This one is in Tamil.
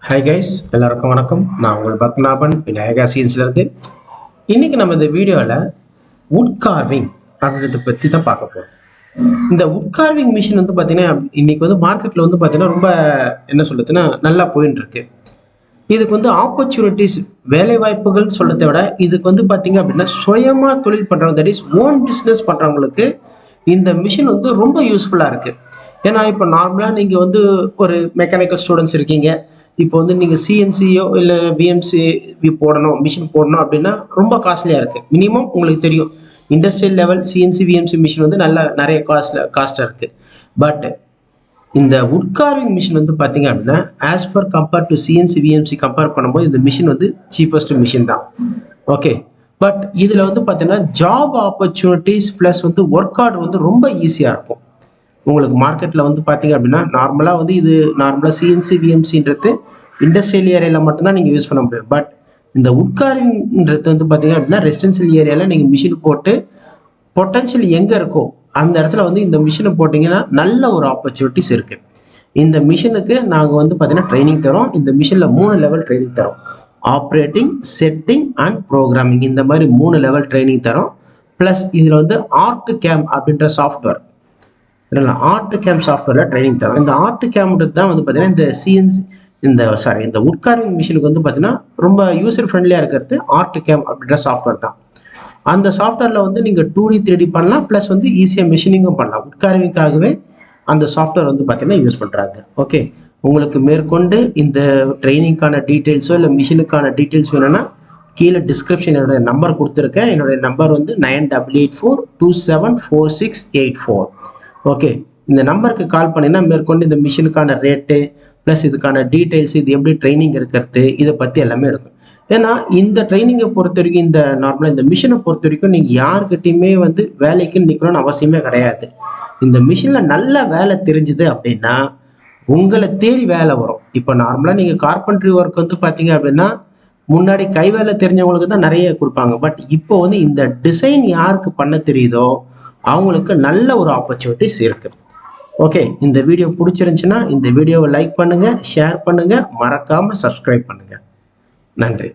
ஹாய் கைஸ், எல்லாருக்கும் வணக்கம். நான் உங்கள் பத்மநாபன் விநாயகா சீன்ஸ்லேருந்து. இன்னைக்கு நம்ம இந்த வீடியோவில் வுட் கார்விங் அப்படின்றத பற்றி தான் பார்க்க போகிறோம். இந்த வுட் கார்விங் மிஷின் வந்து பார்த்தீங்கன்னா இன்னைக்கு வந்து மார்க்கெட்டில் வந்து பார்த்தீங்கன்னா ரொம்ப என்ன சொல்லுதுன்னா நல்லா போயின்னு இருக்கு. இதுக்கு வந்து ஆப்பர்ச்சுனிட்டிஸ் வேலை வாய்ப்புகள் சொல்றதை விட இதுக்கு வந்து பார்த்தீங்க அப்படின்னா சுயமாக தொழில் பண்ணுறவங்க, தட் இஸ் ஓன் பிஸ்னஸ் பண்ணுறவங்களுக்கு இந்த மிஷின் வந்து ரொம்ப யூஸ்ஃபுல்லாக இருக்குது. ஏன்னா இப்போ நார்மலாக நீங்கள் வந்து ஒரு மெக்கானிக்கல் ஸ்டூடெண்ட்ஸ் இருக்கீங்க. இப்போ வந்து நீங்கள் சிஎன்சியோ இல்லை பிஎம்சி போடணும், மிஷின் போடணும் அப்படின்னா ரொம்ப காஸ்ட்லியாக இருக்குது. மினிமம் உங்களுக்கு தெரியும், industrial level CNC VMC machine வந்து நிறைய காஸ்ட்டாக இருக்குது. பட் இந்த வுட் கார்விங் மிஷின் வந்து பார்த்தீங்க அப்படின்னா as per compare to CNC VMC compare பண்ணும்போது இந்த மிஷின் வந்து சீப்பஸ்ட் மிஷின் தான். ஓகே, பட் இதில் வந்து பார்த்தீங்கன்னா ஜாப் ஆப்பர்ச்சுனிட்டிஸ் ப்ளஸ் வந்து ஒர்க் ஆர்டர் வந்து ரொம்ப ஈஸியாக இருக்கும். உங்களுக்கு மார்க்கெட்டில் வந்து பார்த்தீங்க அப்படின்னா நார்மலாக வந்து இது நார்மலாக சிஎன்சி விஎம்சின்றது இண்டஸ்ட்ரியல் ஏரியாவில் மட்டும்தான் நீங்கள் யூஸ் பண்ண முடியும். பட் இந்த வுட் கார்விங்ன்றது வந்து பார்த்தீங்க அப்படின்னா ரெசிடென்ஷியல் ஏரியாவில் நீங்கள் மிஷின் போட்டு பொட்டன்ஷியல் எங்கே இருக்கோ அந்த இடத்துல வந்து இந்த மிஷினை போட்டிங்கன்னா நல்ல ஒரு ஆப்பர்ச்சுனிட்டிஸ் இருக்குது. இந்த மிஷினுக்கு நாங்கள் வந்து பார்த்தீங்கன்னா ட்ரைனிங் தரோம். இந்த மிஷினில் 3 லெவல் ட்ரைனிங் தரோம். ஆப்ரேட்டிங், செட்டிங் அண்ட் ப்ரோக்ராமிங், இந்த மாதிரி 3 லெவல் ட்ரைனிங் தரோம். ப்ளஸ் இதில் வந்து ஆர்ட் கேம் அப்படின்ற சாஃப்ட்வேர், ஆர்ட் கேம் சாஃப்ட்வேரில் ட்ரைனிங் தரோம். இந்த ஆர்ட் கேம்ன்றது தான் வந்து பார்த்தீங்கன்னா இந்த சிஎன்சி இந்த வுட் கார்விங் மிஷினுக்கு வந்து பார்த்தீங்கன்னா ரொம்ப யூசர் ஃப்ரெண்ட்லியாக இருக்கிறது ஆர்ட் கேம் அப்படின்ற சாஃப்ட்வேர் தான். அந்த சாஃப்ட்வேரில் வந்து நீங்கள் 2D 3D பண்ணலாம், ப்ளஸ் வந்து ஈஸியாக மிஷினிங்கும் பண்ணலாம். வுட் கார்விங்காகவே அந்த சாஃப்ட்வேர் வந்து பார்த்தீங்கன்னா யூஸ் பண்ணுறாங்க. ஓகே, உங்களுக்கு மேற்கொண்டு இந்த ட்ரைனிங்கான டீட்டெயில்ஸோ இல்லை மிஷினுக்கான டீட்டெயில்ஸ் வேணும்னா கீழே டிஸ்கிரிப்ஷன் என்னுடைய நம்பர் கொடுத்துருக்கேன். என்னுடைய நம்பர் வந்து 9884274684. ஓகே, இந்த நம்பருக்கு கால் பண்ணினா மேற்கொண்டு இந்த மிஷினுக்கான ரேட்டு ப்ளஸ் இதுக்கான டீட்டெயில்ஸ், இது எப்படி ட்ரைனிங் எடுக்கிறது, இதை பற்றி எல்லாமே எடுக்கும். ஏன்னா இந்த ட்ரைனிங்கை பொறுத்த வரைக்கும், இந்த நார்மலாக இந்த மிஷினை பொறுத்த வரைக்கும் நீங்கள் யாருக்கிட்டையுமே வந்து வேலைக்கு நிற்கணும்னு அவசியமே கிடையாது. இந்த மிஷினில் நல்ல வேலை தெரிஞ்சுது அப்படின்னா உங்களை தேடி வேலை வரும். இப்போ நார்மலாக நீங்கள் கார்பென்ட்ரி ஒர்க் வந்து பார்த்தீங்க அப்படின்னா முன்னாடி கை வேலை தெரிஞ்சவங்களுக்கு தான் நிறைய கொடுப்பாங்க. பட் இப்போ வந்து இந்த டிசைன் யாருக்கு பண்ண தெரியுதோ அவங்களுக்கு நல்ல ஒரு ஆப்பர்ச்சுனிட்டிஸ் இருக்கு. ஓகே, இந்த வீடியோ பிடிச்சிருந்துச்சுன்னா இந்த வீடியோவை லைக் பண்ணுங்க, ஷேர் பண்ணுங்க, மறக்காம சப்ஸ்கிரைப் பண்ணுங்க. நன்றி.